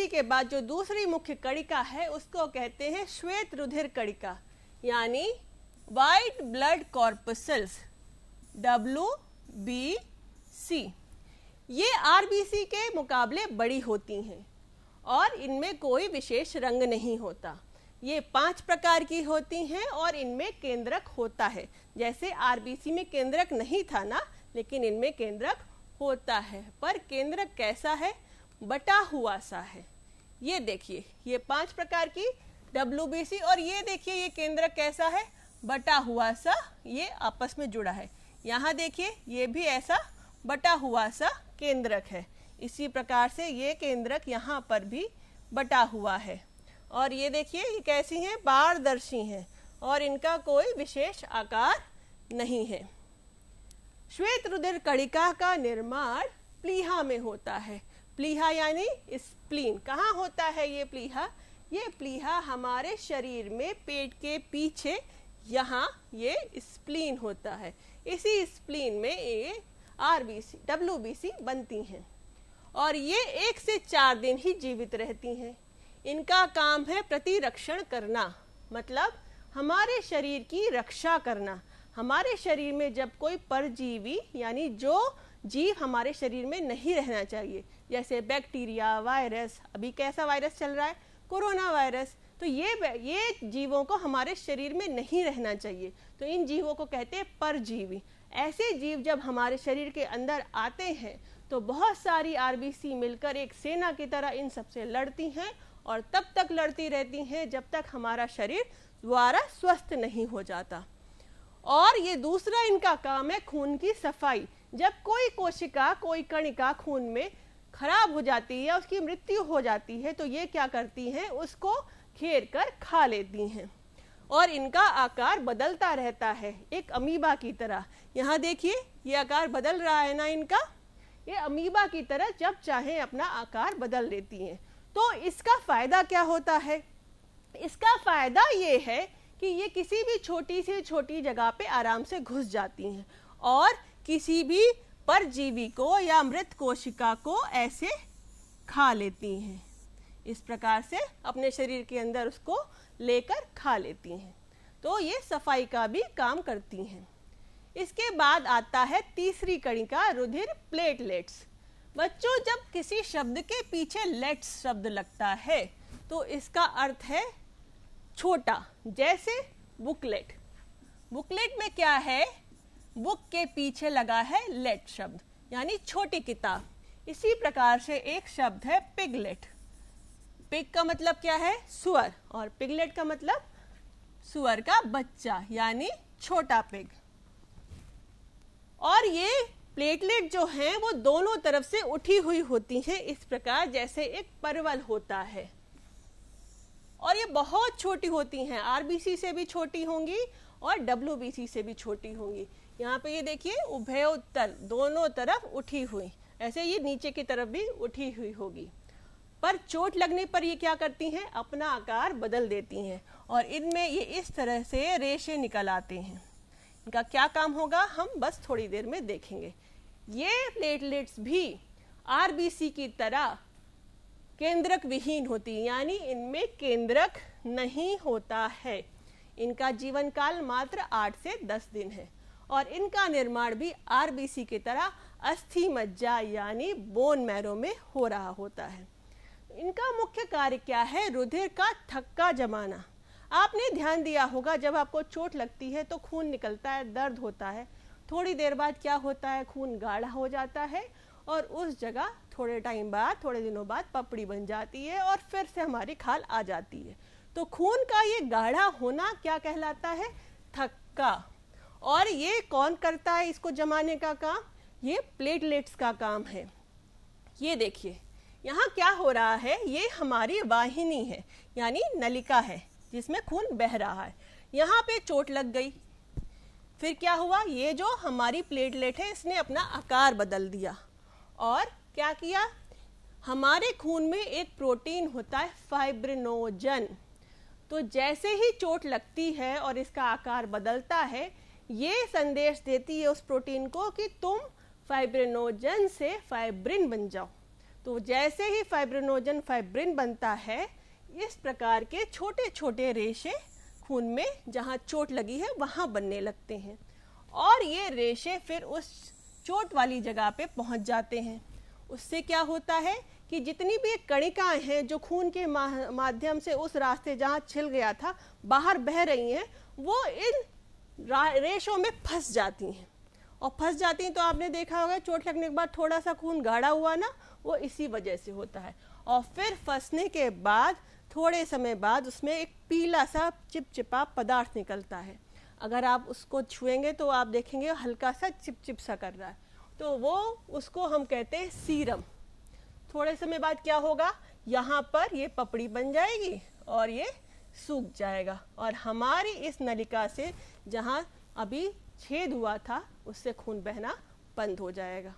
RBC के बाद जो दूसरी मुख्य कणिका है उसको कहते हैं श्वेत रुधिर कणिका, यानी व्हाइट ब्लड कॉर्पसेल्स, WBC। ये आरबीसी के मुकाबले बड़ी होती हैं और इनमें कोई विशेष रंग नहीं होता। ये 5 प्रकार की होती हैं और इनमें केंद्रक होता है। जैसे आरबीसी में केंद्रक नहीं था ना, लेकिन इनमें केंद्रक होता है। पर केंद्रक कैसा है? बटा हुआ सा है। ये देखिए, ये 5 प्रकार की WBC, और ये देखिए ये केंद्रक कैसा है? बटा हुआ सा, ये आपस में जुड़ा है। यहाँ देखिए ये भी ऐसा बटा हुआ सा केंद्रक है। इसी प्रकार से ये केंद्रक यहाँ पर भी बटा हुआ है। और ये देखिए ये कैसी हैं? पारदर्शी हैं और इनका कोई विशेष आकार नहीं है। श्वेत रुधिर कणिका का निर्माण प्लीहा में होता है। प्लीहा यानी स्प्लीन। कहाँ होता है ये प्लीहा? ये प्लीहा हमारे शरीर में पेट के पीछे यहाँ ये स्प्लीन होता है। इसी स्प्लीन में ये आरबीसी WBC बनती हैं और ये 1 से 4 दिन ही जीवित रहती हैं। इनका काम है प्रतिरक्षण करना, मतलब हमारे शरीर की रक्षा करना। हमारे शरीर में जब कोई परजीवी यानी जो जीव हमारे शरीर में नहीं रहना चाहिए, जैसे बैक्टीरिया, वायरस, अभी कैसा वायरस चल रहा है? कोरोना वायरस, तो ये जीवों को हमारे शरीर में नहीं रहना चाहिए, तो इन जीवों को कहते हैं परजीवी। ऐसे जीव जब हमारे शरीर के अंदर आते हैं तो बहुत सारी आरबीसी मिलकर एक सेना की तरह इन सबसे लड़ती हैं और तब तक लड़ती रहती हैं जब तक हमारा शरीर द्वारा स्वस्थ नहीं हो जाता। और ये दूसरा इनका काम है खून की सफाई। जब कोई कोशिका, कोई कणिका खून में खराब हो जाती है, उसकी मृत्यु हो जाती है, तो ये क्या करती हैं? उसको घेर कर खा लेती हैं और इनका आकार बदलता रहता है, एक अमीबा की तरह। यहाँ देखिए ये आकार बदल रहा है ना इनका, ये अमीबा की तरह जब चाहे अपना आकार बदल लेती हैं। तो इसका फायदा क्या होता है? इसका फायदा ये है कि ये किसी भी छोटी से छोटी जगह पे आराम से घुस जाती हैं और किसी भी परजीवी को या मृत कोशिका को ऐसे खा लेती हैं। इस प्रकार से अपने शरीर के अंदर उसको लेकर खा लेती हैं। तो ये सफाई का भी काम करती हैं। इसके बाद आता है तीसरी कणिका, रुधिर प्लेटलेट्स। बच्चों, जब किसी शब्द के पीछे लेट्स शब्द लगता है तो इसका अर्थ है छोटा, जैसे बुकलेट। बुकलेट में क्या है? बुक के पीछे लगा है लेट शब्द, यानी छोटी किताब। इसी प्रकार से एक शब्द है पिगलेट। पिग का मतलब क्या है? सुअर, और पिगलेट का मतलब सुअर का बच्चा, यानी छोटा पिग। और ये प्लेटलेट जो हैं वो दोनों तरफ से उठी हुई होती हैं, इस प्रकार जैसे एक परवल होता है। और ये बहुत छोटी होती हैं, आरबीसी से भी छोटी होंगी और WBC से भी छोटी होंगी। यहाँ पे ये देखिए उभयोत्तर, दोनों तरफ उठी हुई, ऐसे ये नीचे की तरफ भी उठी हुई होगी। पर चोट लगने पर ये क्या करती हैं? अपना आकार बदल देती हैं और इनमें ये इस तरह से रेशे निकल आते हैं। इनका क्या काम होगा हम बस थोड़ी देर में देखेंगे। ये प्लेटलेट्स भी आरबीसी की तरह केंद्रक विहीन होती, यानी इनमें केंद्रक नहीं होता है। इनका जीवन काल मात्र 8 से 10 दिन है और इनका निर्माण भी आरबीसी की तरह अस्थि मज्जा यानी बोन मैरो में हो रहा होता है। इनका मुख्य कार्य क्या है? रुधिर का थक्का जमाना। आपने ध्यान दिया होगा जब आपको चोट लगती है तो खून निकलता है, दर्द होता है, थोड़ी देर बाद क्या होता है? खून गाढ़ा हो जाता है और उस जगह थोड़े टाइम बाद, थोड़े दिनों बाद पपड़ी बन जाती है और फिर से हमारी खाल आ जाती है। तो खून का ये गाढ़ा होना क्या कहलाता है? थक्का। और ये कौन करता है इसको जमाने का काम? ये प्लेटलेट्स का काम है। ये देखिए यहाँ क्या हो रहा है? ये हमारी वाहिनी है, यानी नलिका है जिसमें खून बह रहा है। यहाँ पे चोट लग गई, फिर क्या हुआ? ये जो हमारी प्लेटलेट है इसने अपना आकार बदल दिया और क्या किया? हमारे खून में एक प्रोटीन होता है फाइब्रिनोजन। तो जैसे ही चोट लगती है और इसका आकार बदलता है, ये संदेश देती है उस प्रोटीन को कि तुम फाइब्रिनोजन से फाइब्रिन बन जाओ। तो जैसे ही फाइब्रिनोजन फाइब्रिन बनता है, इस प्रकार के छोटे छोटे रेशे खून में जहाँ चोट लगी है वहाँ बनने लगते हैं और ये रेशे फिर उस चोट वाली जगह पे पहुँच जाते हैं। उससे क्या होता है कि जितनी भी कणिकाएं हैं जो खून के माध्यम से उस रास्ते जहाँ छिल गया था बाहर बह रही हैं, वो इन रेशों में फंस जाती हैं और फंस जाती हैं। तो आपने देखा होगा चोट लगने के बाद थोड़ा सा खून गाढ़ा हुआ ना, वो इसी वजह से होता है। और फिर फंसने के बाद थोड़े समय बाद उसमें एक पीला सा चिपचिपा पदार्थ निकलता है। अगर आप उसको छुएंगे तो आप देखेंगे हल्का सा चिपचिप सा कर रहा है, तो वो उसको हम कहते हैं सीरम। थोड़े समय बाद क्या होगा, यहाँ पर ये पपड़ी बन जाएगी और ये सूख जाएगा और हमारी इस नलिका से जहाँ अभी छेद हुआ था उससे खून बहना बंद हो जाएगा।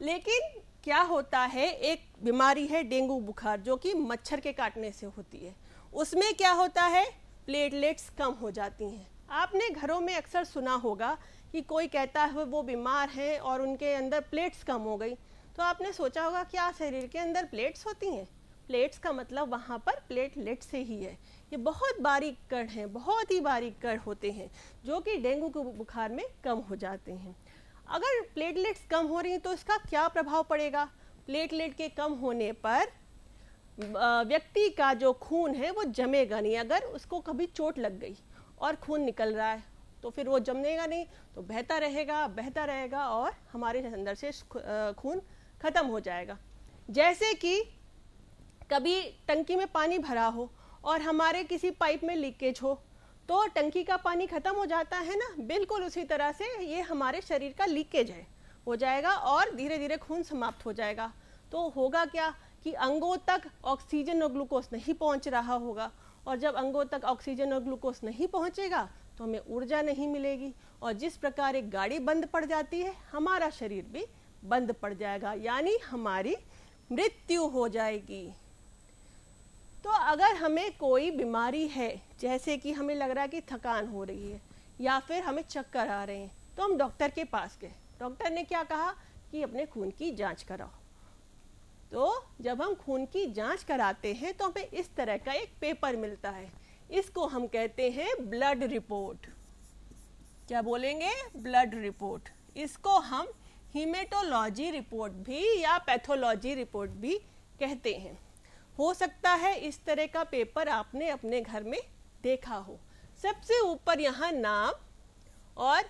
लेकिन क्या होता है, एक बीमारी है डेंगू बुखार जो कि मच्छर के काटने से होती है। उसमें क्या होता है, प्लेटलेट्स कम हो जाती हैं। आपने घरों में अक्सर सुना होगा कि कोई कहता है वो बीमार है और उनके अंदर प्लेट्स कम हो गई, तो आपने सोचा होगा क्या शरीर के अंदर प्लेट्स होती हैं? प्लेट्स का मतलब वहाँ पर प्लेटलेट से ही है। ये बहुत बारीक कण हैं, बहुत ही बारीक कण होते हैं जो कि डेंगू के बुखार में कम हो जाते हैं। अगर प्लेटलेट्स कम हो रही हैं तो इसका क्या प्रभाव पड़ेगा? प्लेटलेट के कम होने पर व्यक्ति का जो खून है वो जमेगा नहीं। अगर उसको कभी चोट लग गई और खून निकल रहा है तो फिर वो जमेगा नहीं, तो बहता रहेगा और हमारे अंदर से खून खत्म हो जाएगा। जैसे कि कभी टंकी में पानी भरा हो और हमारे किसी पाइप में लीकेज हो तो टंकी का पानी खत्म हो जाता है ना, बिल्कुल उसी तरह से ये हमारे शरीर का लीकेज है, हो जाएगा और धीरे धीरे खून समाप्त हो जाएगा। तो होगा क्या कि अंगों तक ऑक्सीजन और ग्लूकोज नहीं पहुंच रहा होगा, और जब अंगों तक ऑक्सीजन और ग्लूकोज नहीं पहुंचेगा तो हमें ऊर्जा नहीं मिलेगी, और जिस प्रकार एक गाड़ी बंद पड़ जाती है हमारा शरीर भी बंद पड़ जाएगा, यानी हमारी मृत्यु हो जाएगी। तो अगर हमें कोई बीमारी है, जैसे कि हमें लग रहा है कि थकान हो रही है या फिर हमें चक्कर आ रहे हैं, तो हम डॉक्टर के पास गए। डॉक्टर ने क्या कहा कि अपने खून की जांच कराओ। तो जब हम खून की जांच कराते हैं तो हमें इस तरह का एक पेपर मिलता है, इसको हम कहते हैं ब्लड रिपोर्ट। क्या बोलेंगे? Blood report. इसको हम हीमेटोलॉजी रिपोर्ट भी या पैथोलॉजी रिपोर्ट भी कहते हैं। हो सकता है इस तरह का पेपर आपने अपने घर में देखा हो। सबसे ऊपर यहाँ नाम और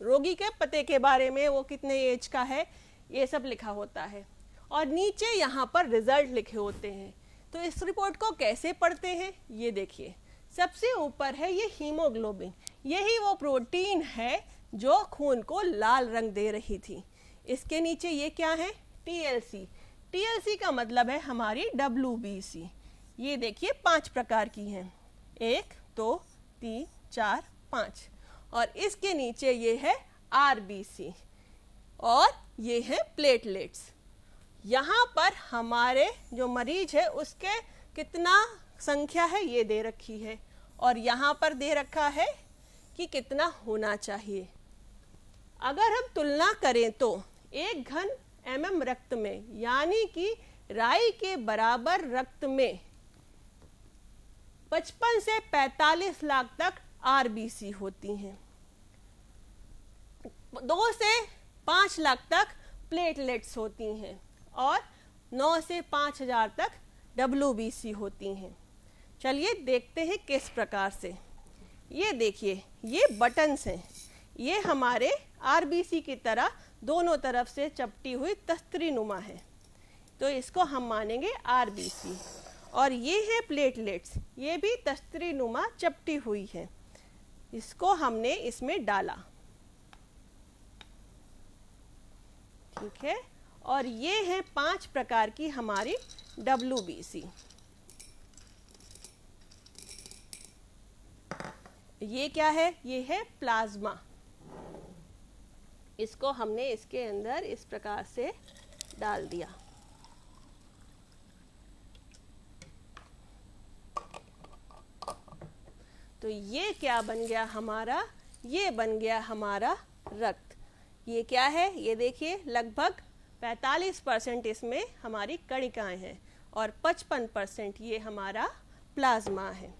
रोगी के पते के बारे में, वो कितने एज का है, ये सब लिखा होता है, और नीचे यहाँ पर रिजल्ट लिखे होते हैं। तो इस रिपोर्ट को कैसे पढ़ते हैं, ये देखिए। सबसे ऊपर है ये हीमोग्लोबिन, यही वो प्रोटीन है जो खून को लाल रंग दे रही थी। इसके नीचे ये क्या है? टीएलसी। टीएलसी का मतलब है हमारी WBC। ये देखिए 5 प्रकार की हैं, 1 2 3 4 5, और इसके नीचे ये है RBC और ये है प्लेटलेट्स। यहाँ पर हमारे जो मरीज है उसके कितना संख्या है ये दे रखी है, और यहाँ पर दे रखा है कि कितना होना चाहिए। अगर हम तुलना करें तो 1 घन mm रक्त में, यानी कि राई के बराबर रक्त में 55 से 45 लाख तक RBC होती हैं, 2 से 5 लाख तक प्लेटलेट्स होती हैं और 9 से 5,000 तक WBC होती हैं। चलिए देखते हैं किस प्रकार से। ये देखिए, ये बटन्स हैं, ये हमारे RBC की तरह दोनों तरफ से चपटी हुई तस्तरी नुमा है, तो इसको हम मानेंगे RBC। और ये है प्लेटलेट्स, ये भी तस्तरी नुमा चपटी हुई है, इसको हमने इसमें डाला, ठीक है। और ये है 5 प्रकार की हमारी WBC। ये क्या है? ये है प्लाज्मा। इसको हमने इसके अंदर इस प्रकार से डाल दिया। तो ये क्या बन गया हमारा? ये बन गया हमारा रक्त। ये क्या है? ये देखिए लगभग 45% इसमें हमारी कणिकाएं हैं और 55% ये हमारा प्लाज्मा है।